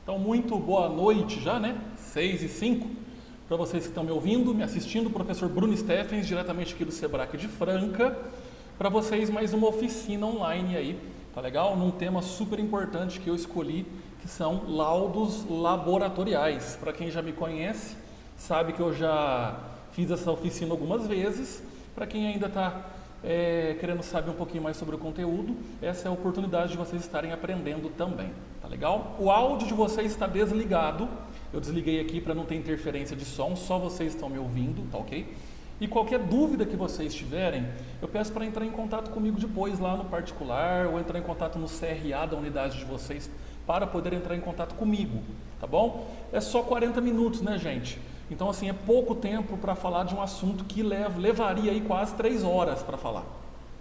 Então, muito boa noite já, né? 6h05. Para vocês que estão me ouvindo, me assistindo, o professor Bruno Steffens, diretamente aqui do Sebrae de Franca. Para vocês, mais uma oficina online aí, tá legal? Num tema super importante que eu escolhi, que são laudos laboratoriais. Para quem já me conhece, sabe que eu já fiz essa oficina algumas vezes. Para quem ainda está querendo saber um pouquinho mais sobre o conteúdo, essa é a oportunidade de vocês estarem aprendendo também, tá legal? O áudio de vocês está desligado, eu desliguei aqui para não ter interferência de som, só vocês estão me ouvindo, tá ok? E qualquer dúvida que vocês tiverem, eu peço para entrar em contato comigo depois lá no particular, ou entrar em contato no CRA da unidade de vocês, para poder entrar em contato comigo, tá bom? É só 40 minutos, né, gente? Então, assim, é pouco tempo para falar de um assunto que levaria aí quase 3 horas para falar.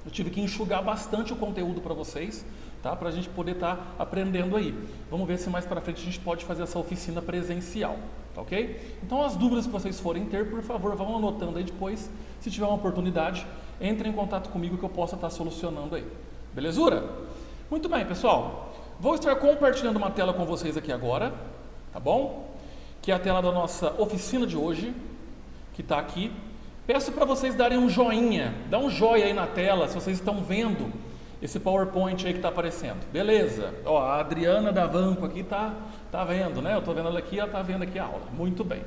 Eu tive que enxugar bastante o conteúdo para vocês, tá? Para a gente poder estar aprendendo aí. Vamos ver se mais para frente a gente pode fazer essa oficina presencial, tá ok? Então, as dúvidas que vocês forem ter, por favor, vão anotando aí depois. Se tiver uma oportunidade, entre em contato comigo que eu possa estar solucionando aí. Belezura? Muito bem, pessoal. Vou estar compartilhando uma tela com vocês aqui agora, tá bom? Que é a tela da nossa oficina de hoje, que está aqui. Peço para vocês darem um joinha, dá um joia aí na tela, se vocês estão vendo esse PowerPoint aí que está aparecendo. Beleza, ó, a Adriana da Vanco aqui tá vendo, né? Eu estou vendo ela aqui, ela está vendo aqui a aula. Muito bem.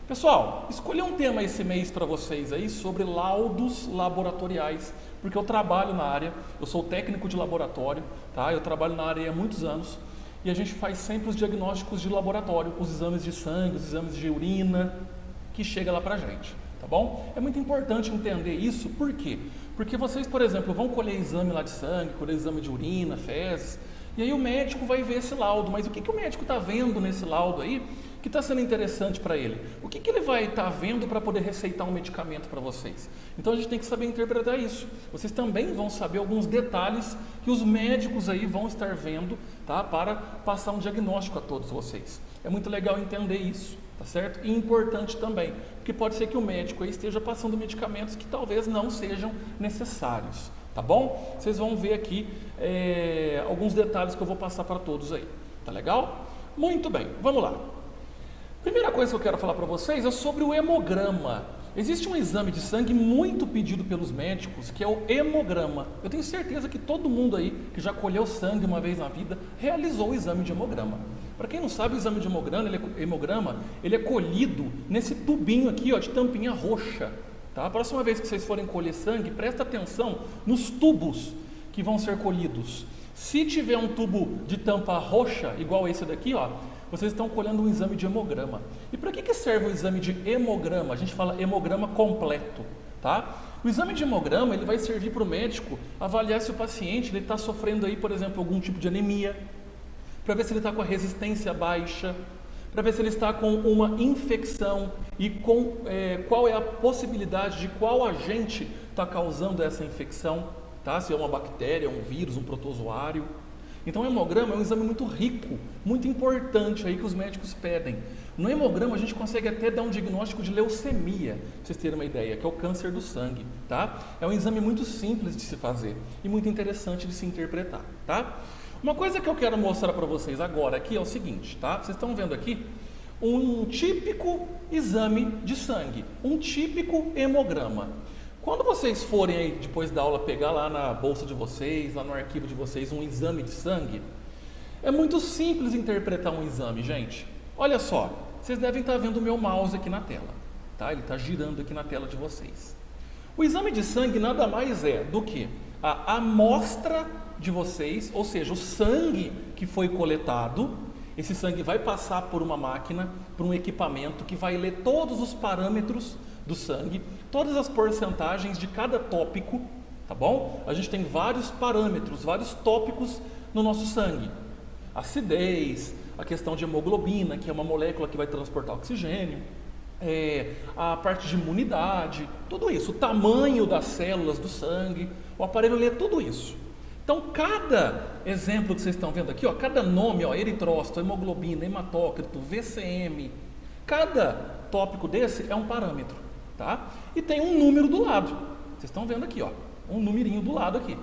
Pessoal, escolhi um tema esse mês para vocês aí sobre laudos laboratoriais, porque eu trabalho na área, eu sou técnico de laboratório, tá? Eu trabalho na área há muitos anos. E a gente faz sempre os diagnósticos de laboratório, os exames de sangue, os exames de urina, que chega lá pra gente, tá bom? É muito importante entender isso, por quê? Porque vocês, por exemplo, vão colher exame lá de sangue, colher exame de urina, fezes, e aí o médico vai ver esse laudo, mas o que o médico está vendo nesse laudo aí que está sendo interessante para ele? O que ele vai estar vendo para poder receitar um medicamento para vocês? Então a gente tem que saber interpretar isso. Vocês também vão saber alguns detalhes que os médicos aí vão estar vendo, tá? Para passar um diagnóstico a todos vocês. É muito legal entender isso, tá certo? E importante também, porque pode ser que o médico aí esteja passando medicamentos que talvez não sejam necessários, tá bom? Vocês vão ver aqui alguns detalhes que eu vou passar para todos aí, tá legal? Muito bem, vamos lá. Primeira coisa que eu quero falar para vocês é sobre o hemograma. Existe um exame de sangue muito pedido pelos médicos, que é o hemograma. Eu tenho certeza que todo mundo aí que já colheu sangue uma vez na vida realizou o exame de hemograma. Para quem não sabe, o exame de hemograma, ele é colhido nesse tubinho aqui, ó, de tampinha roxa. Tá? A próxima vez que vocês forem colher sangue, presta atenção nos tubos que vão ser colhidos. Se tiver um tubo de tampa roxa, igual esse daqui, ó, vocês estão colhendo um exame de hemograma. E para que serve o exame de hemograma? A gente fala hemograma completo, tá? O exame de hemograma, ele vai servir para o médico avaliar se o paciente está sofrendo aí, por exemplo, algum tipo de anemia, para ver se ele está com a resistência baixa, para ver se ele está com uma infecção e qual é a possibilidade de qual agente está causando essa infecção, tá? Se é uma bactéria, um vírus, um protozoário. Então o hemograma é um exame muito rico, muito importante aí que os médicos pedem. No hemograma a gente consegue até dar um diagnóstico de leucemia, pra vocês terem uma ideia, que é o câncer do sangue, tá? É um exame muito simples de se fazer e muito interessante de se interpretar, tá? Uma coisa que eu quero mostrar para vocês agora aqui é o seguinte, tá? Vocês estão vendo aqui um típico exame de sangue, um típico hemograma. Quando vocês forem aí, depois da aula, pegar lá na bolsa de vocês, lá no arquivo de vocês, um exame de sangue, é muito simples interpretar um exame, gente. Olha só, vocês devem estar vendo o meu mouse aqui na tela, tá? Ele está girando aqui na tela de vocês. O exame de sangue nada mais é do que a amostra de vocês, ou seja, o sangue que foi coletado. Esse sangue vai passar por uma máquina, por um equipamento que vai ler todos os parâmetros do sangue, todas as porcentagens de cada tópico, tá bom? A gente tem vários parâmetros, vários tópicos no nosso sangue. Acidez, a questão de hemoglobina, que é uma molécula que vai transportar oxigênio, a parte de imunidade, tudo isso, o tamanho das células do sangue, o aparelho lê tudo isso. Então, cada exemplo que vocês estão vendo aqui, ó, cada nome, ó, eritrócito, hemoglobina, hematócrito, VCM, cada tópico desse é um parâmetro, tá? E tem um número do lado. Vocês estão vendo aqui, ó, um numerinho do lado aqui.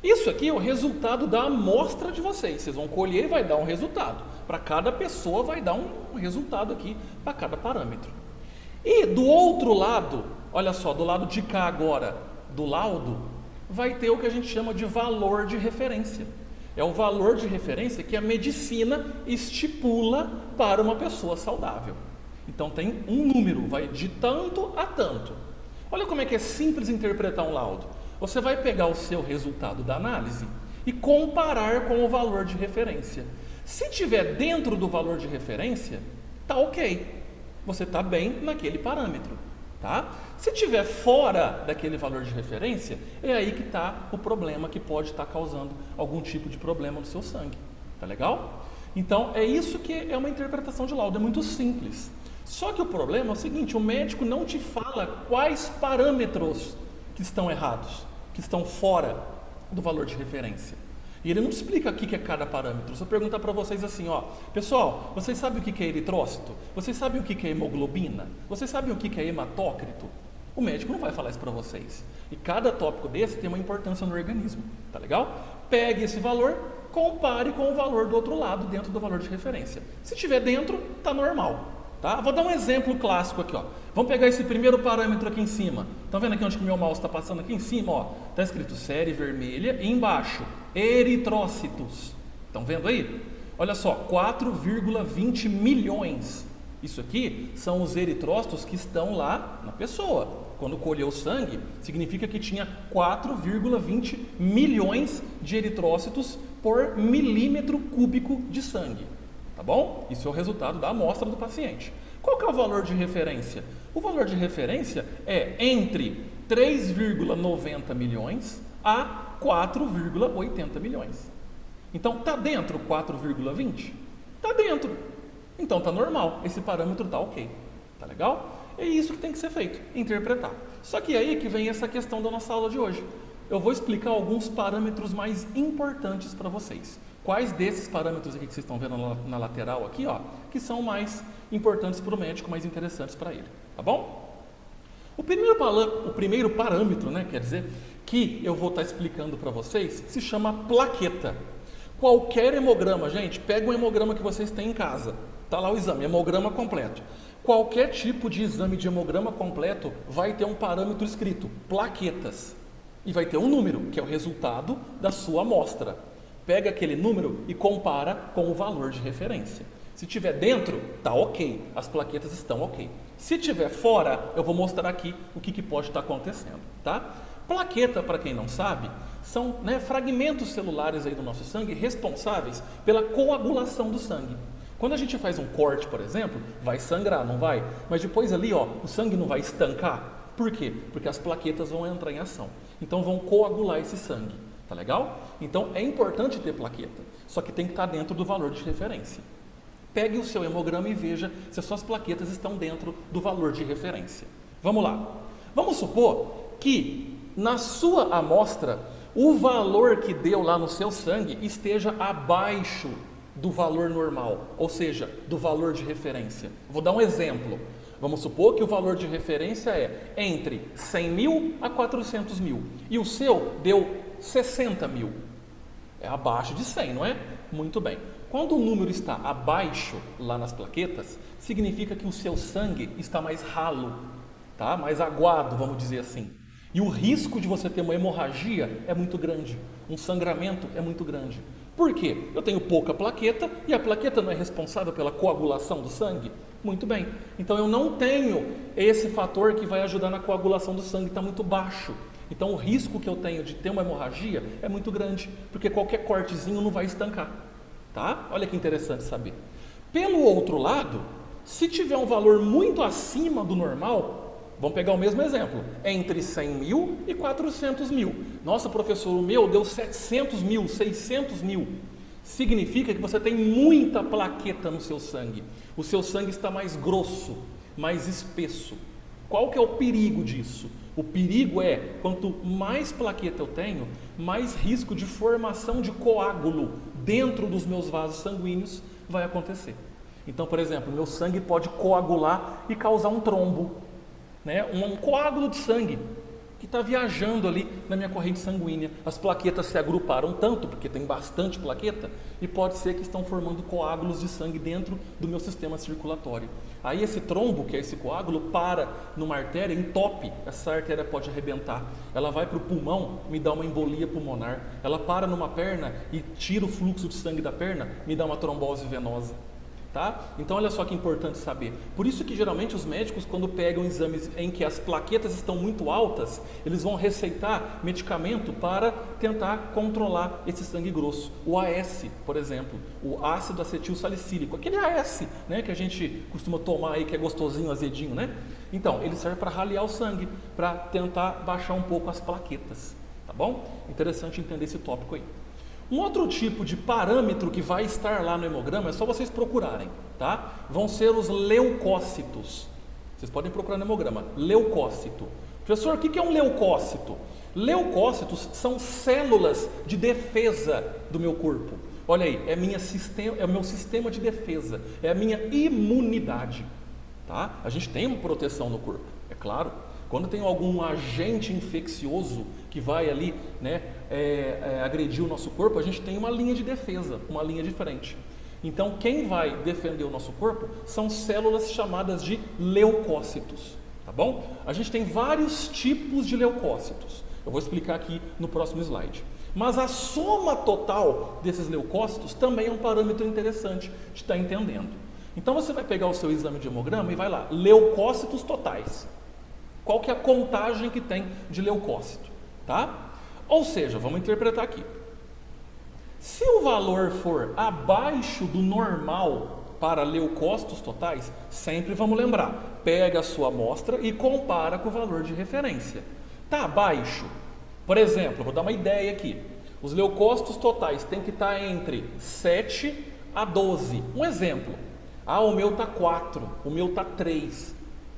Isso aqui é o resultado da amostra de vocês. Vocês vão colher e vai dar um resultado. Para cada pessoa vai dar um resultado aqui para cada parâmetro. E do outro lado, olha só, do lado de cá agora, do laudo, vai ter o que a gente chama de valor de referência. É o valor de referência que a medicina estipula para uma pessoa saudável. Então tem um número, vai de tanto a tanto. Olha como é que é simples interpretar um laudo. Você vai pegar o seu resultado da análise e comparar com o valor de referência. Se tiver dentro do valor de referência, tá ok. Você está bem naquele parâmetro, tá? Se tiver fora daquele valor de referência, é aí que está o problema, que pode estar causando algum tipo de problema no seu sangue. Tá legal? Então é isso que é uma interpretação de laudo, é muito simples. Só que o problema é o seguinte: o médico não te fala quais parâmetros que estão errados, que estão fora do valor de referência. E ele não explica o que é cada parâmetro. Se eu perguntar para vocês assim, ó, pessoal, vocês sabem o que é eritrócito? Vocês sabem o que é hemoglobina? Vocês sabem o que é hematócrito? O médico não vai falar isso para vocês. E cada tópico desse tem uma importância no organismo, tá legal? Pegue esse valor, compare com o valor do outro lado dentro do valor de referência. Se tiver dentro, tá normal. Tá? Vou dar um exemplo clássico aqui, ó. Vamos pegar esse primeiro parâmetro aqui em cima. Estão vendo aqui onde que o meu mouse está passando aqui em cima? Ó, está escrito série vermelha e embaixo eritrócitos. Estão vendo aí? Olha só, 4,20 milhões. Isso aqui são os eritrócitos que estão lá na pessoa. Quando colheu o sangue, significa que tinha 4,20 milhões de eritrócitos por milímetro cúbico de sangue. Tá bom? Isso é o resultado da amostra do paciente. Qual que é o valor de referência? O valor de referência é entre 3,90 milhões a 4,80 milhões. Então, está dentro 4,20? Está dentro. Então, está normal. Esse parâmetro está ok. Tá legal? É isso que tem que ser feito, interpretar. Só que aí que vem essa questão da nossa aula de hoje. Eu vou explicar alguns parâmetros mais importantes para vocês. Quais desses parâmetros aqui que vocês estão vendo na lateral aqui, ó, que são mais importantes para o médico, mais interessantes para ele, tá bom? O primeiro parâmetro, né, quer dizer, que eu vou estar explicando para vocês, se chama plaqueta. Qualquer hemograma, gente, pega um hemograma que vocês têm em casa, tá lá o exame, hemograma completo. Qualquer tipo de exame de hemograma completo vai ter um parâmetro escrito, plaquetas, e vai ter um número, que é o resultado da sua amostra. Pega aquele número e compara com o valor de referência. Se tiver dentro, tá ok, as plaquetas estão ok. Se tiver fora, eu vou mostrar aqui o que pode estar acontecendo, tá? Plaqueta, para quem não sabe, são, né, fragmentos celulares aí do nosso sangue responsáveis pela coagulação do sangue. Quando a gente faz um corte, por exemplo, vai sangrar, não vai? Mas depois ali, ó, o sangue não vai estancar. Por quê? Porque as plaquetas vão entrar em ação. Então vão coagular esse sangue. Tá legal? Então é importante ter plaqueta, só que tem que estar dentro do valor de referência. Pegue o seu hemograma e veja se as suas plaquetas estão dentro do valor de referência. Vamos lá. Vamos supor que na sua amostra o valor que deu lá no seu sangue esteja abaixo do valor normal, ou seja, do valor de referência. Vou dar um exemplo. Vamos supor que o valor de referência é entre 100 mil a 400 mil e o seu deu 60 mil. É abaixo de 100, não é? Muito bem. Quando o número está abaixo lá nas plaquetas, significa que o seu sangue está mais ralo, tá? Mais aguado, vamos dizer assim. E o risco de você ter uma hemorragia é muito grande. Um sangramento é muito grande. Por quê? Eu tenho pouca plaqueta e a plaqueta não é responsável pela coagulação do sangue? Muito bem. Então eu não tenho esse fator que vai ajudar na coagulação do sangue, está muito baixo. Então o risco que eu tenho de ter uma hemorragia é muito grande, porque qualquer cortezinho não vai estancar, tá? Olha que interessante saber. Pelo outro lado, se tiver um valor muito acima do normal, vamos pegar o mesmo exemplo, entre 100 mil e 400 mil. Nossa, professor, o meu deu 700 mil, 600 mil. Significa que você tem muita plaqueta no seu sangue. O seu sangue está mais grosso, mais espesso. Qual que é o perigo disso? O perigo é, quanto mais plaqueta eu tenho, mais risco de formação de coágulo dentro dos meus vasos sanguíneos vai acontecer. Então, por exemplo, meu sangue pode coagular e causar um trombo, né? Um coágulo de sangue. que está viajando ali na minha corrente sanguínea. As plaquetas se agruparam tanto, porque tem bastante plaqueta, e pode ser que estão formando coágulos de sangue dentro do meu sistema circulatório. Aí esse trombo, que é esse coágulo, para numa artéria, entope, essa artéria pode arrebentar. Ela vai para o pulmão, me dá uma embolia pulmonar. Ela para numa perna e tira o fluxo de sangue da perna, me dá uma trombose venosa. Tá? Então olha só que importante saber. Por isso que geralmente os médicos, quando pegam exames em que as plaquetas estão muito altas, eles vão receitar medicamento para tentar controlar esse sangue grosso. O AS, por exemplo, o ácido acetil salicílico, aquele AS, né, que a gente costuma tomar aí, que é gostosinho, azedinho, né? Então, ele serve para ralear o sangue, para tentar baixar um pouco as plaquetas, tá bom? Interessante entender esse tópico aí. Um outro tipo de parâmetro que vai estar lá no hemograma, é só vocês procurarem, tá? Vão ser os leucócitos. Vocês podem procurar no hemograma, leucócito. Professor, o que é um leucócito? Leucócitos são células de defesa do meu corpo. Olha aí, é o meu sistema de defesa, é a minha imunidade, tá? A gente tem uma proteção no corpo, é claro. Quando tem algum agente infeccioso que vai ali, né, agredir o nosso corpo, a gente tem uma linha de defesa, uma linha de frente. Então, quem vai defender o nosso corpo são células chamadas de leucócitos, tá bom? A gente tem vários tipos de leucócitos. Eu vou explicar aqui no próximo slide. Mas a soma total desses leucócitos também é um parâmetro interessante de estar entendendo. Então, você vai pegar o seu exame de hemograma e vai lá, leucócitos totais. Qual que é a contagem que tem de leucócito, tá? Ou seja, vamos interpretar aqui. Se o valor for abaixo do normal para leucócitos totais, sempre vamos lembrar, pega a sua amostra e compara com o valor de referência. Está abaixo? Por exemplo, vou dar uma ideia aqui. Os leucócitos totais têm que estar entre 7 a 12. Um exemplo. Ah, o meu está 4, o meu está 3.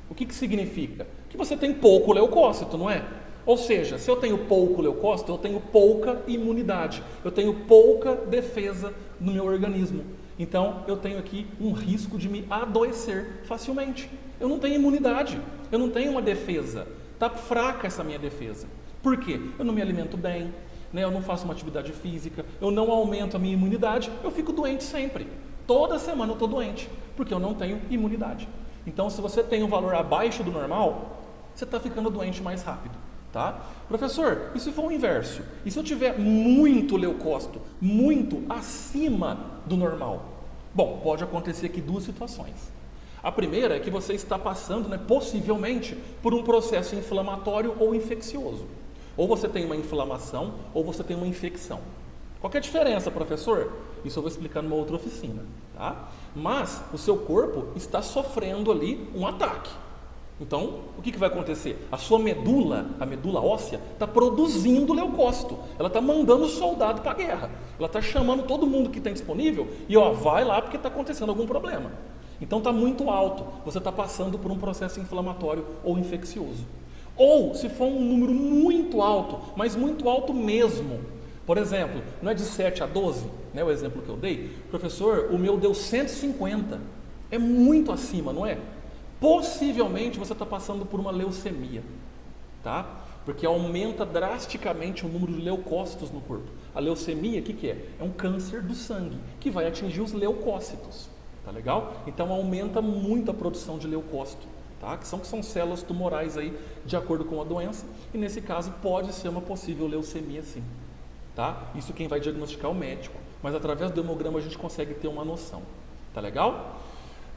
O que significa? Que você tem pouco leucócito, não é? Ou seja, se eu tenho pouco leucócito, eu tenho pouca imunidade, eu tenho pouca defesa no meu organismo. Então, eu tenho aqui um risco de me adoecer facilmente. Eu não tenho imunidade, eu não tenho uma defesa. Está fraca essa minha defesa. Por quê? Eu não me alimento bem, né? Eu não faço uma atividade física, eu não aumento a minha imunidade, eu fico doente sempre. Toda semana eu estou doente, porque eu não tenho imunidade. Então, se você tem um valor abaixo do normal, você está ficando doente mais rápido, tá? Professor, e se for o inverso? E se eu tiver muito leucócito, muito acima do normal? Bom, pode acontecer aqui duas situações. A primeira é que você está passando, né, possivelmente, por um processo inflamatório ou infeccioso. Ou você tem uma inflamação, ou você tem uma infecção. Qual que é a diferença, professor? Isso eu vou explicar numa outra oficina, tá? Mas o seu corpo está sofrendo ali um ataque. Então, o que vai acontecer? A sua medula, a medula óssea, está produzindo leucócito. Ela está mandando soldado para a guerra. Ela está chamando todo mundo que tem disponível e vai lá porque está acontecendo algum problema. Então está muito alto. Você está passando por um processo inflamatório ou infeccioso. Ou, se for um número muito alto, mas muito alto mesmo. Por exemplo, não é de 7 a 12, né, o exemplo que eu dei? Professor, o meu deu 150. É muito acima, não é? Possivelmente você está passando por uma leucemia, tá? Porque aumenta drasticamente o número de leucócitos no corpo. A leucemia, o que é? É um câncer do sangue, que vai atingir os leucócitos, tá legal? Então aumenta muito a produção de leucócito, tá? Que são células tumorais aí, de acordo com a doença, e nesse caso pode ser uma possível leucemia sim, tá? Isso quem vai diagnosticar é o médico, mas através do hemograma a gente consegue ter uma noção, tá legal?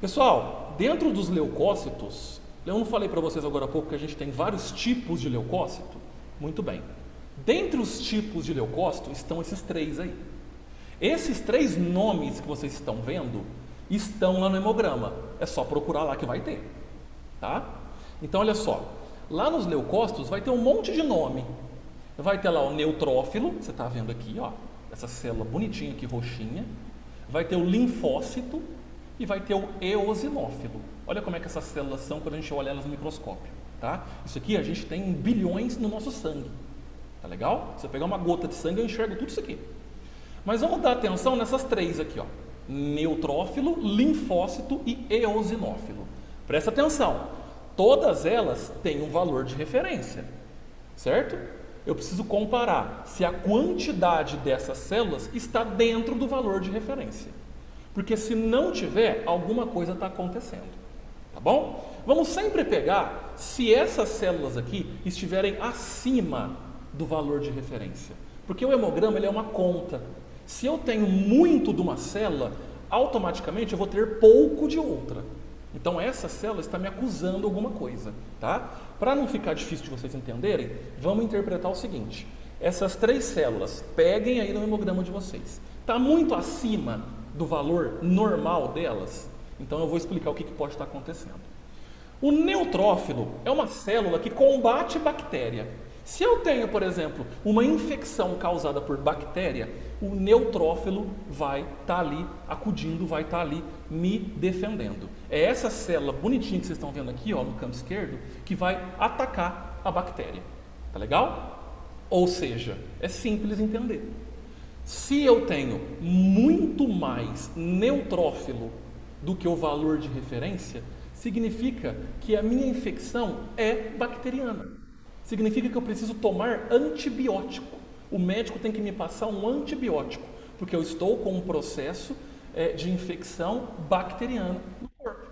Pessoal, dentro dos leucócitos, eu não falei para vocês agora há pouco que a gente tem vários tipos de leucócito? Muito bem. Dentre os tipos de leucócito estão esses 3 aí. Esses 3 nomes que vocês estão vendo estão lá no hemograma. É só procurar lá que vai ter, tá? Então, olha só. Lá nos leucócitos vai ter um monte de nome. Vai ter lá o neutrófilo, você está vendo aqui, ó, essa célula bonitinha aqui, roxinha. Vai ter o linfócito. E vai ter o eosinófilo. Olha como é que essas células são quando a gente olha elas no microscópio, tá? Isso aqui a gente tem em bilhões no nosso sangue, tá legal? Se eu pegar uma gota de sangue, eu enxergo tudo isso aqui. Mas vamos dar atenção nessas 3 aqui, ó. Neutrófilo, linfócito e eosinófilo. Presta atenção, todas elas têm um valor de referência. certo? Eu preciso comparar se a quantidade dessas células está dentro do valor de referência. Porque se não tiver, alguma coisa está acontecendo. Tá bom? Vamos sempre pegar se essas células aqui estiverem acima do valor de referência. Porque o hemograma ele é uma conta. Se eu tenho muito de uma célula, automaticamente eu vou ter pouco de outra. Então essa célula está me acusando alguma coisa, tá? Para não ficar difícil de vocês entenderem, vamos interpretar o seguinte. Essas 3 células, peguem aí no hemograma de vocês. Está muito acima do valor normal delas? Então eu vou explicar o que pode estar acontecendo. O neutrófilo é uma célula que combate bactéria. Se eu tenho, por exemplo, uma infecção causada por bactéria, o neutrófilo vai estar ali acudindo, vai estar ali me defendendo. É essa célula bonitinha que vocês estão vendo aqui, ó, no canto esquerdo, que vai atacar a bactéria. Tá legal? Ou seja, é simples entender. Se eu tenho muito mais neutrófilo do que o valor de referência, significa que a minha infecção é bacteriana. Significa que eu preciso tomar antibiótico. O médico tem que me passar um antibiótico, porque eu estou com um processo de infecção bacteriana no corpo.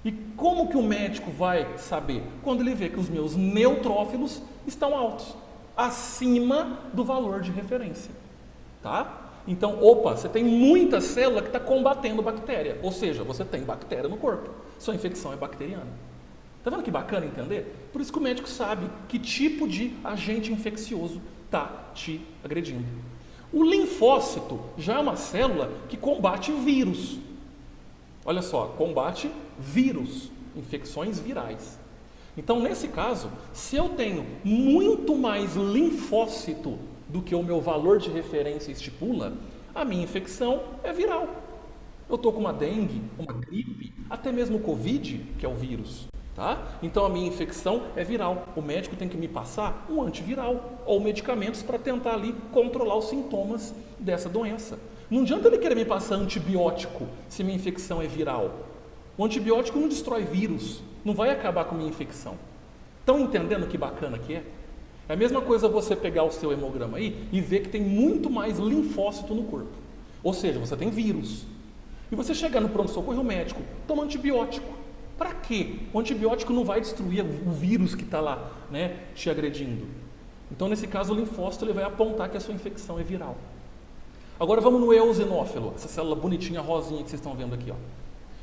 E como que o médico vai saber? Quando ele vê que os meus neutrófilos estão altos, acima do valor de referência. Tá? Então, opa, você tem muita célula que está combatendo bactéria, ou seja, você tem bactéria no corpo, sua infecção é bacteriana. Está vendo que bacana entender? Por isso que o médico sabe que tipo de agente infeccioso está te agredindo. O linfócito já é uma célula que combate vírus. Olha só, combate vírus, infecções virais. Então, nesse caso, se eu tenho muito mais linfócito do que o meu valor de referência estipula, a minha infecção é viral. Eu estou com uma dengue, uma gripe, até mesmo o Covid, que é o vírus. Tá? Então a minha infecção é viral. O médico tem que me passar um antiviral ou medicamentos para tentar ali controlar os sintomas dessa doença. Não adianta ele querer me passar antibiótico se minha infecção é viral. O antibiótico não destrói vírus, não vai acabar com a minha infecção. Estão entendendo que bacana que é? É a mesma coisa você pegar o seu hemograma aí e ver que tem muito mais linfócito no corpo. Ou seja, você tem vírus. E você chegar no pronto-socorro, o médico toma antibiótico. Para quê? O antibiótico não vai destruir o vírus que está lá, né, te agredindo. Então, nesse caso, o linfócito ele vai apontar que a sua infecção é viral. Agora vamos no eosinófilo, essa célula bonitinha, rosinha que vocês estão vendo aqui. Ó.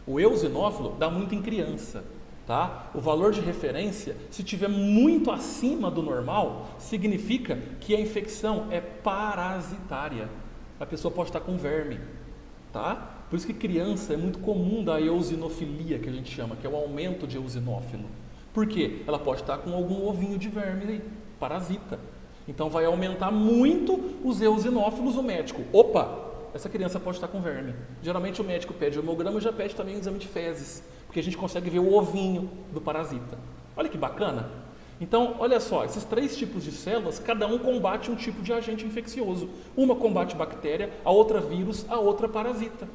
O eosinófilo dá muito em criança. Tá? O valor de referência, se tiver muito acima do normal, significa que a infecção é parasitária. A pessoa pode estar com verme. Tá? Por isso que criança é muito comum da eosinofilia, que a gente chama, que é o aumento de eosinófilo. Por quê? Ela pode estar com algum ovinho de verme aí, parasita. Então vai aumentar muito os eosinófilos, o médico. Opa, essa criança pode estar com verme. Geralmente o médico pede o hemograma e já pede também o exame de fezes, porque a gente consegue ver o ovinho do parasita. Olha que bacana. Então, olha só, esses 3 tipos de células, cada um combate um tipo de agente infeccioso. Uma combate bactéria, a outra vírus, a outra parasita.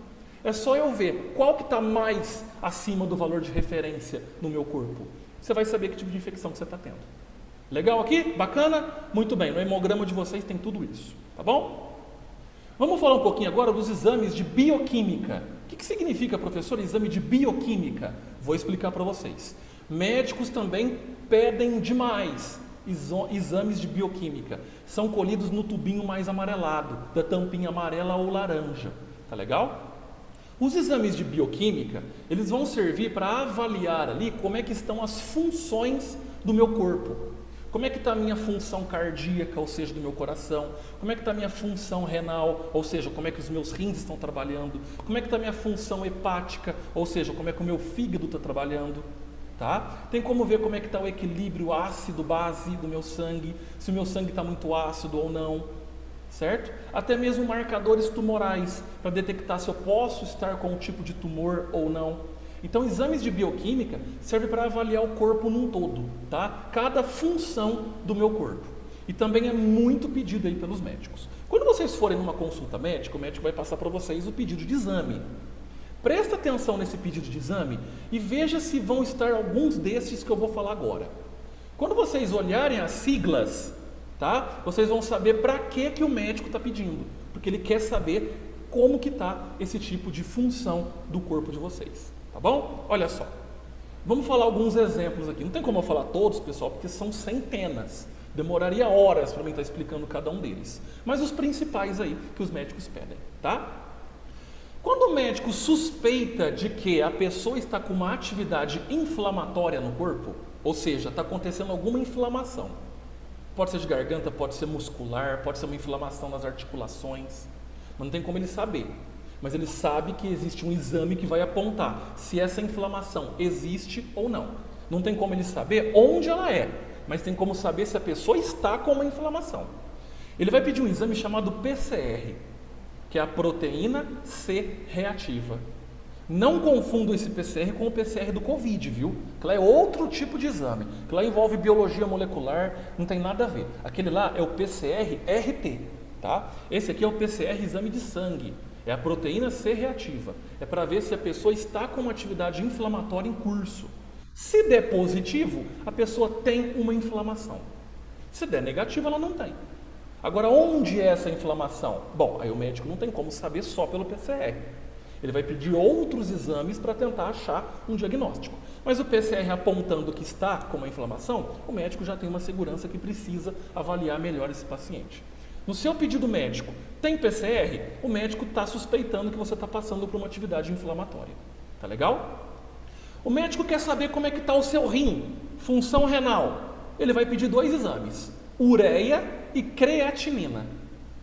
É só eu ver qual que está mais acima do valor de referência no meu corpo. Você vai saber que tipo de infecção que você está tendo. Legal aqui? Bacana? Muito bem, no hemograma de vocês tem tudo isso, tá bom? Vamos falar um pouquinho agora dos exames de bioquímica. O que significa, professor, exame de bioquímica? Vou explicar para vocês. Médicos também pedem demais exames de bioquímica. São colhidos no tubinho mais amarelado, da tampinha amarela ou laranja. Tá legal? Os exames de bioquímica, eles vão servir para avaliar ali como é que estão as funções do meu corpo. Como é que está a minha função cardíaca, ou seja, do meu coração? Como é que está a minha função renal, ou seja, como é que os meus rins estão trabalhando? Como é que está a minha função hepática, ou seja, como é que o meu fígado está trabalhando? Tá? Tem como ver como é que está o equilíbrio ácido-base do meu sangue, se o meu sangue está muito ácido ou não. Certo? Até mesmo marcadores tumorais, para detectar se eu posso estar com um tipo de tumor ou não. Então, exames de bioquímica servem para avaliar o corpo num todo, tá? Cada função do meu corpo. E também é muito pedido aí pelos médicos. Quando vocês forem numa consulta médica, o médico vai passar para vocês o pedido de exame. Presta atenção nesse pedido de exame e veja se vão estar alguns desses que eu vou falar agora. Quando vocês olharem as siglas, tá? Vocês vão saber para que o médico está pedindo, porque ele quer saber como que está esse tipo de função do corpo de vocês, tá bom? Olha só, vamos falar alguns exemplos aqui. Não tem como eu falar todos, pessoal, porque são centenas. Demoraria horas para mim estar explicando cada um deles. Mas os principais aí que os médicos pedem, tá? Quando o médico suspeita de que a pessoa está com uma atividade inflamatória no corpo, ou seja, está acontecendo alguma inflamação, pode ser de garganta, pode ser muscular, pode ser uma inflamação nas articulações, mas não tem como ele saber. Mas ele sabe que existe um exame que vai apontar se essa inflamação existe ou não. Não tem como ele saber onde ela é, mas tem como saber se a pessoa está com uma inflamação. Ele vai pedir um exame chamado PCR, que é a proteína C reativa. Não confunda esse PCR com o PCR do Covid, viu? Que lá é outro tipo de exame, que lá envolve biologia molecular, não tem nada a ver. Aquele lá é o PCR-RT, tá? Esse aqui é o PCR exame de sangue, é a proteína C reativa. É para ver se a pessoa está com uma atividade inflamatória em curso. Se der positivo, a pessoa tem uma inflamação. Se der negativo, ela não tem. Agora, onde é essa inflamação? Bom, aí o médico não tem como saber só pelo PCR. Ele vai pedir outros exames para tentar achar um diagnóstico. Mas o PCR apontando que está com uma inflamação, o médico já tem uma segurança que precisa avaliar melhor esse paciente. No seu pedido médico, tem PCR? O médico está suspeitando que você está passando por uma atividade inflamatória. Tá legal? O médico quer saber como é que está o seu rim, função renal. Ele vai pedir 2 exames, ureia e creatinina.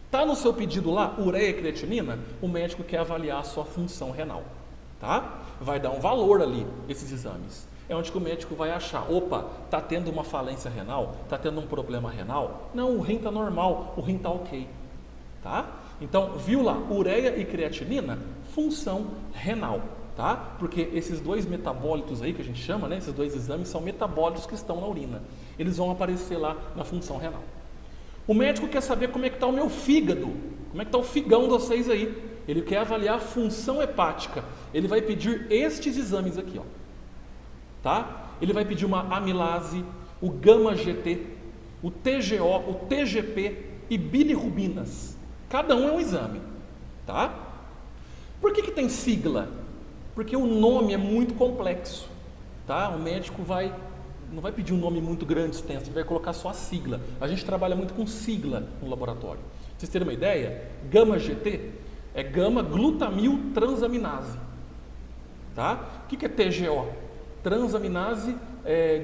Está no seu pedido lá, ureia e creatinina? O médico quer avaliar a sua função renal. Tá? Vai dar um valor ali, esses exames. É onde que o médico vai achar, opa, está tendo uma falência renal? Está tendo um problema renal? Não, o rim está normal, o rim está ok. Tá? Então, viu lá, ureia e creatinina? Função renal. Tá? Porque esses 2 metabólitos aí que a gente chama, né? Esses 2 exames são metabólitos que estão na urina. Eles vão aparecer lá na função renal. O médico quer saber como é que está o meu fígado, como é que está o figão de vocês aí. Ele quer avaliar a função hepática. Ele vai pedir estes exames aqui, ó. Tá? Ele vai pedir uma amilase, o gama-GT, o TGO, o TGP e bilirrubinas. Cada um é um exame. Tá? Por que tem sigla? Porque o nome é muito complexo, tá? O médico não vai pedir um nome muito grande, extenso, ele vai colocar só a sigla. A gente trabalha muito com sigla no laboratório. Pra vocês terem uma ideia, gama-GT é gama-glutamil transaminase, tá? O que é TGO? Transaminase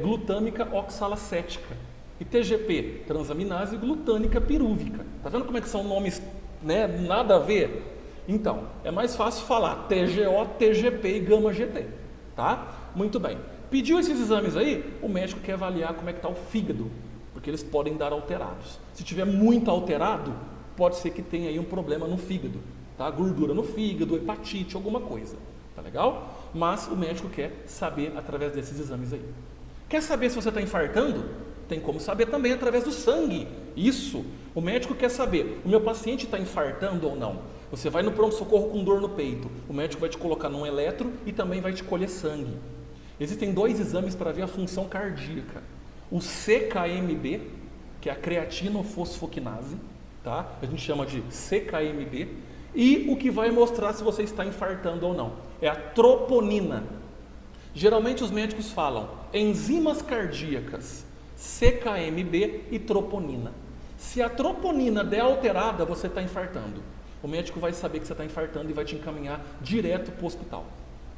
glutâmica oxalacética. E TGP? Transaminase glutânica pirúvica. Tá vendo como é que são nomes, né, nada a ver? Então, é mais fácil falar TGO, TGP e gama-GT, tá? Muito bem. Pediu esses exames aí, o médico quer avaliar como é que está o fígado, porque eles podem dar alterados. Se tiver muito alterado, pode ser que tenha aí um problema no fígado, tá? Gordura no fígado, hepatite, alguma coisa, tá legal? Mas o médico quer saber através desses exames aí. Quer saber se você está infartando? Tem como saber também através do sangue. Isso, o médico quer saber, o meu paciente está infartando ou não? Você vai no pronto-socorro com dor no peito, o médico vai te colocar num eletro e também vai te colher sangue. Existem 2 exames para ver a função cardíaca. O CKMB, que é a creatinofosfoquinase, tá? A gente chama de CKMB. E o que vai mostrar se você está infartando ou não. É a troponina. Geralmente os médicos falam enzimas cardíacas, CKMB e troponina. Se a troponina der alterada, você está infartando. O médico vai saber que você está infartando e vai te encaminhar direto para o hospital.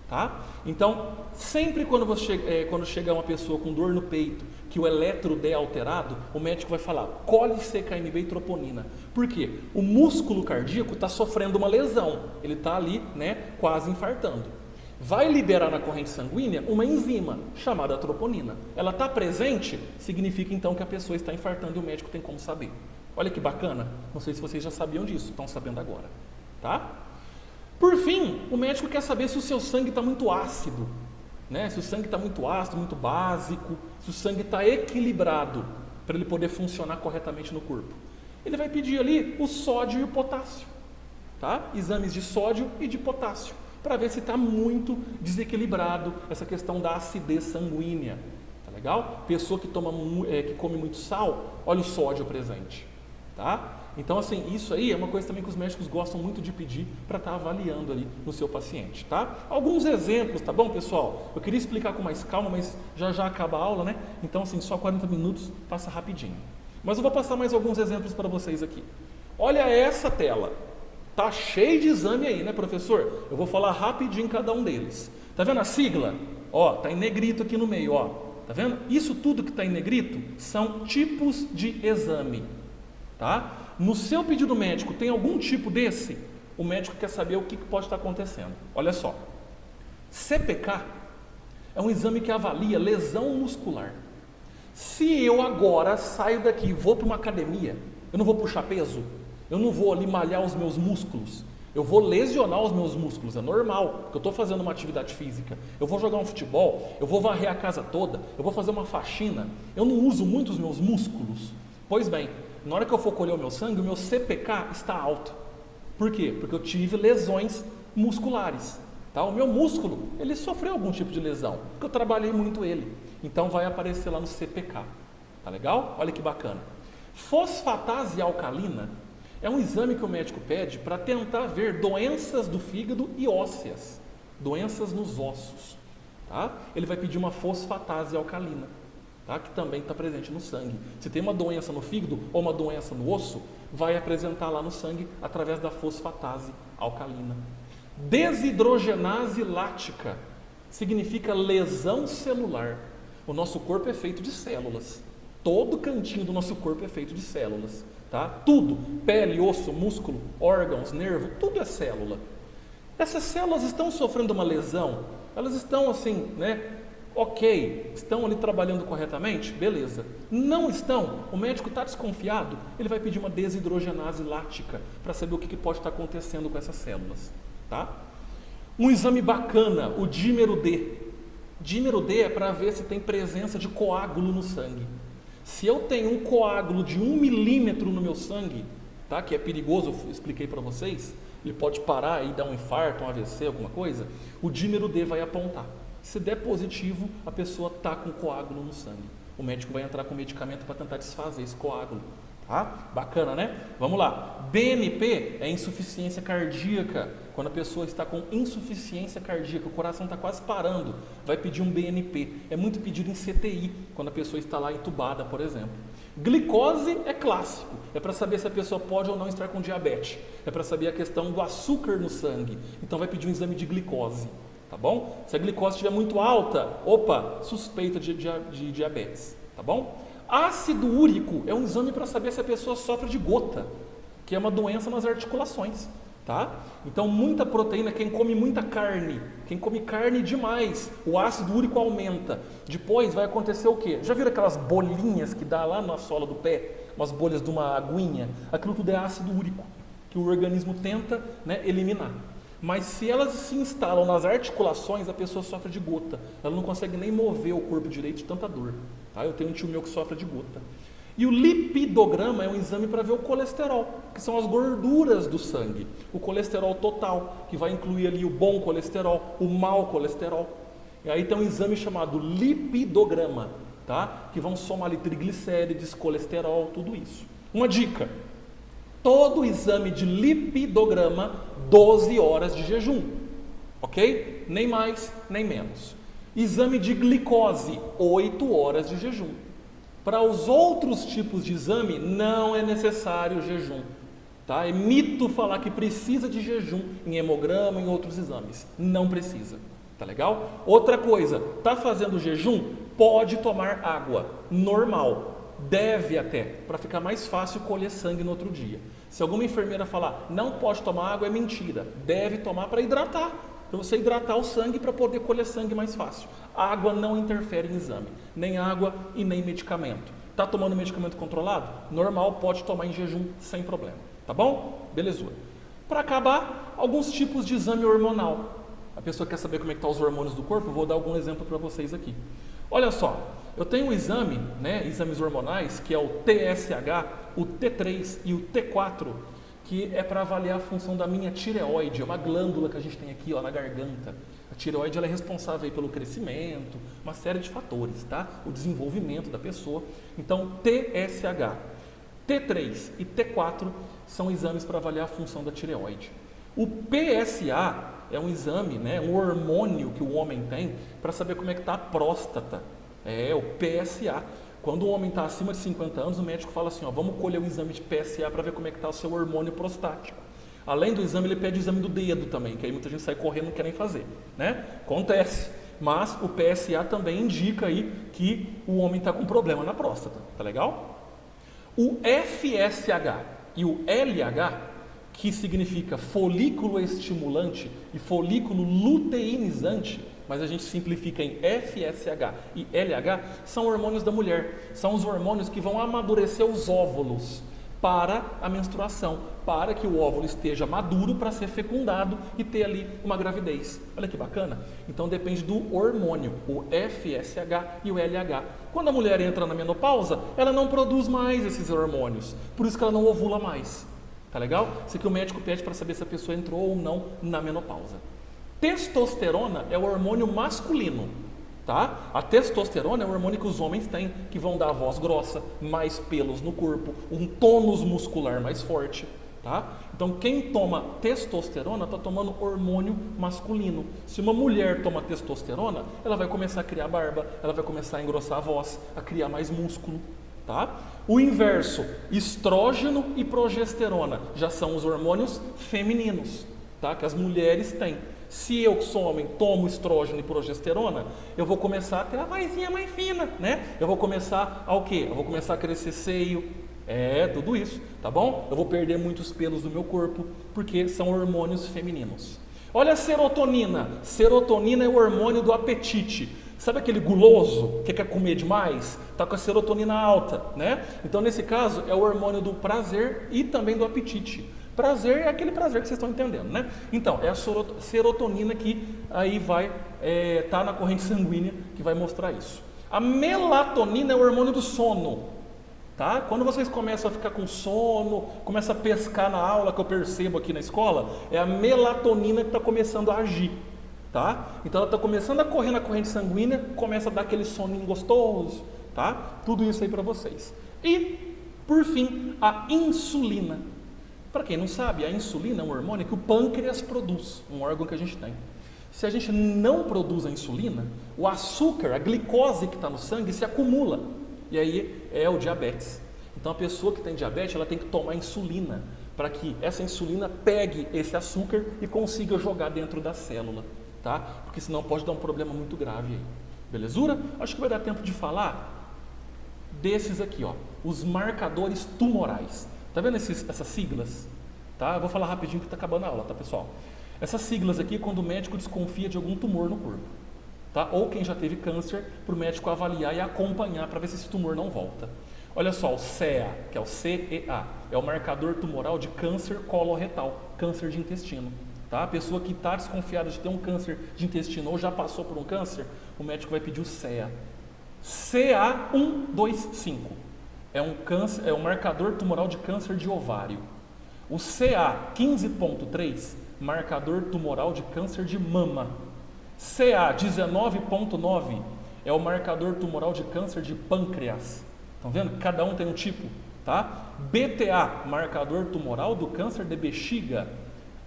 Tá? Então, sempre quando chegar uma pessoa com dor no peito, que o eletro der alterado, o médico vai falar, colhe CKMB e troponina. Por quê? O músculo cardíaco está sofrendo uma lesão, ele está ali, né, quase infartando. Vai liberar na corrente sanguínea uma enzima chamada troponina. Ela está presente, significa então que a pessoa está infartando e o médico tem como saber. Olha que bacana, não sei se vocês já sabiam disso, estão sabendo agora. Tá? Por fim, o médico quer saber se o seu sangue está muito ácido, né? Se o sangue está muito ácido, muito básico, se o sangue está equilibrado para ele poder funcionar corretamente no corpo. Ele vai pedir ali o sódio e o potássio, tá? Exames de sódio e de potássio, para ver se está muito desequilibrado essa questão da acidez sanguínea, tá legal? Pessoa que que come muito sal, olha o sódio presente, tá? Então, assim, isso aí é uma coisa também que os médicos gostam muito de pedir para estar avaliando ali no seu paciente, tá? Alguns exemplos, tá bom, pessoal? Eu queria explicar com mais calma, mas já acaba a aula, né? Então, assim, só 40 minutos, passa rapidinho. Mas eu vou passar mais alguns exemplos para vocês aqui. Olha essa tela. Tá cheio de exame aí, né, professor? Eu vou falar rapidinho cada um deles. Tá vendo a sigla? Ó, tá em negrito aqui no meio, ó. Tá vendo? Isso tudo que tá em negrito são tipos de exame, tá? No seu pedido médico tem algum tipo desse? O médico quer saber o que pode estar acontecendo. Olha só. CPK é um exame que avalia lesão muscular. Se eu agora saio daqui e vou para uma academia, eu não vou puxar peso, eu não vou ali malhar os meus músculos, eu vou lesionar os meus músculos, é normal, porque eu estou fazendo uma atividade física, eu vou jogar um futebol, eu vou varrer a casa toda, eu vou fazer uma faxina, eu não uso muito os meus músculos. Pois bem, na hora que eu for colher o meu sangue, o meu CPK está alto. Por quê? Porque eu tive lesões musculares. Tá? O meu músculo, ele sofreu algum tipo de lesão, porque eu trabalhei muito ele. Então vai aparecer lá no CPK. Tá legal? Olha que bacana. Fosfatase alcalina é um exame que o médico pede para tentar ver doenças do fígado e ósseas. Doenças nos ossos. Tá? Ele vai pedir uma fosfatase alcalina. Tá? Que também está presente no sangue. Se tem uma doença no fígado ou uma doença no osso, vai apresentar lá no sangue através da fosfatase alcalina. Desidrogenase lática significa lesão celular. O nosso corpo é feito de células. Todo cantinho do nosso corpo é feito de células. Tá? Tudo, pele, osso, músculo, órgãos, nervo, tudo é célula. Essas células estão sofrendo uma lesão, elas estão assim, né? Ok, estão ali trabalhando corretamente? Beleza. Não estão? O médico está desconfiado? Ele vai pedir uma desidrogenase lática para saber o que pode estar acontecendo com essas células. Tá? Um exame bacana, o dímero D. Dímero D é para ver se tem presença de coágulo no sangue. Se eu tenho um coágulo de 1 milímetro no meu sangue, tá? Que é perigoso, eu expliquei para vocês, ele pode parar e dar um infarto, um AVC, alguma coisa, o dímero D vai apontar. Se der positivo, a pessoa está com coágulo no sangue. O médico vai entrar com medicamento para tentar desfazer esse coágulo. Tá? Bacana, né? Vamos lá. BNP é insuficiência cardíaca. Quando a pessoa está com insuficiência cardíaca, o coração está quase parando, vai pedir um BNP. É muito pedido em CTI, quando a pessoa está lá entubada, por exemplo. Glicose é clássico. É para saber se a pessoa pode ou não estar com diabetes. É para saber a questão do açúcar no sangue. Então vai pedir um exame de glicose. Tá bom? Se a glicose estiver muito alta, opa, suspeita de diabetes, tá bom? Ácido úrico é um exame para saber se a pessoa sofre de gota, que é uma doença nas articulações, tá? Então, muita proteína, quem come muita carne, quem come carne demais, o ácido úrico aumenta. Depois vai acontecer o quê? Já viram aquelas bolinhas que dá lá na sola do pé? Umas bolhas de uma aguinha? Aquilo tudo é ácido úrico, que o organismo tenta, né, eliminar. Mas se elas se instalam nas articulações, a pessoa sofre de gota. Ela não consegue nem mover o corpo direito de tanta dor. Tá? Eu tenho um tio meu que sofre de gota. E o lipidograma é um exame para ver o colesterol, que são as gorduras do sangue. O colesterol total, que vai incluir ali o bom colesterol, o mau colesterol. E aí tem um exame chamado lipidograma, tá? Que vão somar ali triglicérides, colesterol, tudo isso. Uma dica. Todo exame de lipidograma, 12 horas de jejum, ok? Nem mais, nem menos. Exame de glicose, 8 horas de jejum. Para os outros tipos de exame, não é necessário jejum. Tá? É mito falar que precisa de jejum em hemograma, em outros exames. Não precisa. Tá legal? Outra coisa, tá fazendo jejum? Pode tomar água, normal. Deve até, para ficar mais fácil colher sangue no outro dia. Se alguma enfermeira falar, não pode tomar água, é mentira. Deve tomar para hidratar, para você hidratar o sangue para poder colher sangue mais fácil. A água não interfere em exame, nem água e nem medicamento. Está tomando medicamento controlado? Normal, pode tomar em jejum sem problema. Tá bom? Belezura. Para acabar, alguns tipos de exame hormonal. A pessoa quer saber como é que estão os hormônios do corpo? Vou dar algum exemplo para vocês aqui. Olha só, eu tenho um exame, né, exames hormonais, que é o TSH, o T3 e o T4, que é para avaliar a função da minha tireoide, é uma glândula que a gente tem aqui ó, na garganta. A tireoide ela é responsável aí pelo crescimento, uma série de fatores, tá? O desenvolvimento da pessoa. Então, TSH, T3 e T4 são exames para avaliar a função da tireoide. O PSA é um exame, né, um hormônio que o homem tem para saber como é que está a próstata. É o PSA. Quando o homem está acima de 50 anos, o médico fala assim, ó, vamos colher o exame de PSA para ver como é que está o seu hormônio prostático. Além do exame, ele pede o exame do dedo também, que aí muita gente sai correndo e não quer nem fazer, né? Acontece. Mas o PSA também indica aí que o homem está com problema na próstata, tá legal? O FSH e o LH, que significa folículo estimulante e folículo luteinizante, mas a gente simplifica em FSH e LH, são hormônios da mulher. São os hormônios que vão amadurecer os óvulos para a menstruação, para que o óvulo esteja maduro para ser fecundado e ter ali uma gravidez. Olha que bacana. Então depende do hormônio, o FSH e o LH. Quando a mulher entra na menopausa, ela não produz mais esses hormônios, por isso que ela não ovula mais. Tá legal? Isso aqui o médico pede para saber se a pessoa entrou ou não na menopausa. Testosterona é o hormônio masculino, tá? A testosterona é o hormônio que os homens têm, que vão dar a voz grossa, mais pelos no corpo, um tônus muscular mais forte, tá? Então quem toma testosterona está tomando hormônio masculino. Se uma mulher toma testosterona, ela vai começar a criar barba, ela vai começar a engrossar a voz, a criar mais músculo, tá? O inverso, estrógeno e progesterona, já são os hormônios femininos, tá? Que as mulheres têm. Se eu, que sou homem, tomo estrógeno e progesterona, eu vou começar a ter a vozinha mais fina, né? Eu vou começar ao quê? Eu vou começar a crescer seio, tudo isso, tá bom? Eu vou perder muitos pelos do meu corpo, porque são hormônios femininos. Olha a serotonina. Serotonina é o hormônio do apetite. Sabe aquele guloso que quer comer demais? Está com a serotonina alta, né? Então, nesse caso, é o hormônio do prazer e também do apetite. Prazer é aquele prazer que vocês estão entendendo, né? Então, é a serotonina que aí vai tá na corrente sanguínea que vai mostrar isso. A melatonina é o hormônio do sono, tá? Quando vocês começam a ficar com sono, começam a pescar na aula, que eu percebo aqui na escola, é a melatonina que está começando a agir, tá? Então, ela está começando a correr na corrente sanguínea, começa a dar aquele soninho gostoso, tá? Tudo isso aí para vocês. E, por fim, a insulina. Para quem não sabe, a insulina é um hormônio que o pâncreas produz, um órgão que a gente tem. Se a gente não produz a insulina, o açúcar, a glicose que está no sangue se acumula. E aí é o diabetes. Então a pessoa que tem diabetes, ela tem que tomar insulina, para que essa insulina pegue esse açúcar e consiga jogar dentro da célula, tá? Porque senão pode dar um problema muito grave aí. Belezura? Acho que vai dar tempo de falar desses aqui, ó, os marcadores tumorais. Tá vendo essas siglas? Tá? Eu vou falar rapidinho que está acabando a aula, tá, pessoal? Essas siglas aqui é quando o médico desconfia de algum tumor no corpo, tá? Ou quem já teve câncer, para o médico avaliar e acompanhar para ver se esse tumor não volta. Olha só, o CEA, que é o CEA, é o marcador tumoral de câncer coloretal, câncer de intestino. Tá? A pessoa que está desconfiada de ter um câncer de intestino ou já passou por um câncer, o médico vai pedir o CEA. CA125. É um marcador tumoral de câncer de ovário. O CA15.3, marcador tumoral de câncer de mama. CA19.9 é o marcador tumoral de câncer de pâncreas. Estão vendo? Cada um tem um tipo, tá? BTA, marcador tumoral do câncer de bexiga.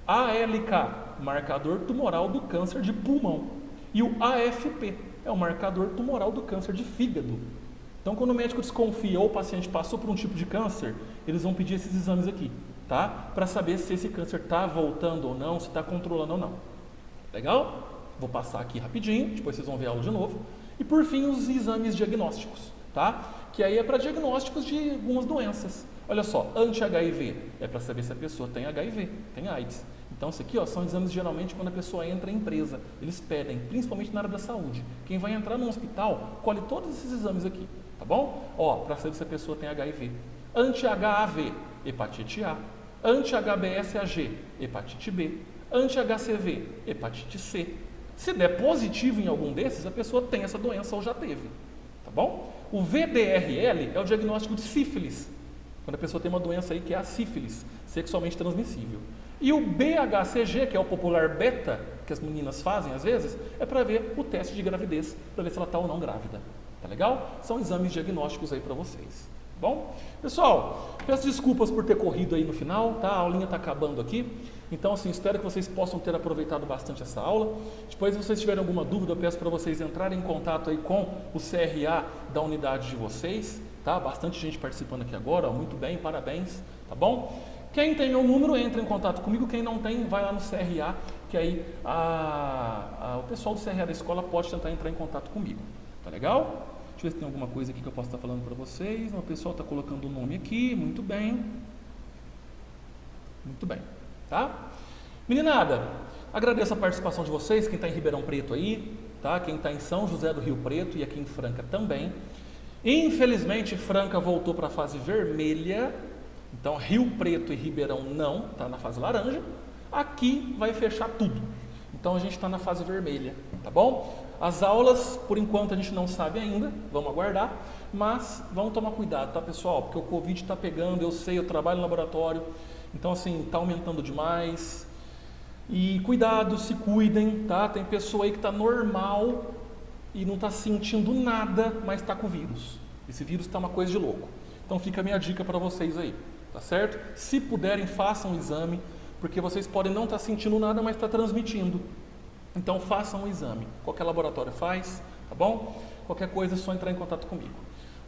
ALK, marcador tumoral do câncer de pulmão. E o AFP é o marcador tumoral do câncer de fígado. Então, quando o médico desconfia ou o paciente passou por um tipo de câncer, eles vão pedir esses exames aqui, tá? Para saber se esse câncer está voltando ou não, se está controlando ou não. Legal? Vou passar aqui rapidinho, depois vocês vão ver a aula de novo. E por fim, os exames diagnósticos, tá? Que aí é para diagnósticos de algumas doenças. Olha só, anti-HIV é para saber se a pessoa tem HIV, tem AIDS. Então, isso aqui, ó, são exames geralmente quando a pessoa entra em empresa. Eles pedem, principalmente na área da saúde. Quem vai entrar no hospital, colhe todos esses exames aqui. Tá bom? Ó, para saber se a pessoa tem HIV. Anti-HAV, hepatite A. Anti-HBsAg, hepatite B. Anti-HCV, hepatite C. Se der positivo em algum desses, a pessoa tem essa doença ou já teve. Tá bom? O VDRL é o diagnóstico de sífilis. quando a pessoa tem uma doença aí que é a sífilis, sexualmente transmissível. E o BHCG, que é o popular beta, que as meninas fazem às vezes, é para ver o teste de gravidez, para ver se ela está ou não grávida. Tá legal? São exames diagnósticos aí para vocês. Bom, pessoal, peço desculpas por ter corrido aí no final, tá? A aulinha está acabando aqui. Então, assim, espero que vocês possam ter aproveitado bastante essa aula. Depois, se vocês tiverem alguma dúvida, eu peço para vocês entrarem em contato aí com o CRA da unidade de vocês, tá? Bastante gente participando aqui agora, ó, muito bem, parabéns, tá bom? Quem tem meu número, entra em contato comigo. Quem não tem, vai lá no CRA, que aí o pessoal do CRA da escola pode tentar entrar em contato comigo, tá legal? Deixa eu ver se tem alguma coisa aqui que eu posso estar falando para vocês. O pessoal está colocando o nome aqui, muito bem. Muito bem, tá? Meninada, agradeço a participação de vocês, quem está em Ribeirão Preto aí, tá? Quem está em São José do Rio Preto e aqui em Franca também. Infelizmente, Franca voltou para a fase vermelha, então Rio Preto e Ribeirão não, está na fase laranja. Aqui vai fechar tudo, então a gente está na fase vermelha, tá bom? As aulas, por enquanto, a gente não sabe ainda, vamos aguardar, mas vamos tomar cuidado, tá, pessoal? Porque o Covid está pegando, eu sei, eu trabalho no laboratório, então, assim, está aumentando demais. E cuidado, se cuidem, tá? Tem pessoa aí que está normal e não está sentindo nada, mas está com o vírus. Esse vírus está uma coisa de louco. Então, fica a minha dica para vocês aí, tá certo? Se puderem, façam o exame, porque vocês podem não estar sentindo nada, mas está transmitindo. Então façam um exame, qualquer laboratório faz, tá bom? Qualquer coisa é só entrar em contato comigo.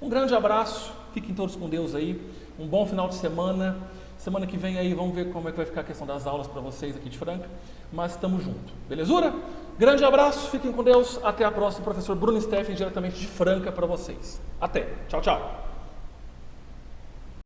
Um grande abraço, fiquem todos com Deus aí, um bom final de semana. Semana que vem aí vamos ver como é que vai ficar a questão das aulas para vocês aqui de Franca, mas estamos juntos, belezura? Grande abraço, fiquem com Deus, até a próxima, professor Bruno Steffen, diretamente de Franca para vocês. Até, tchau, tchau.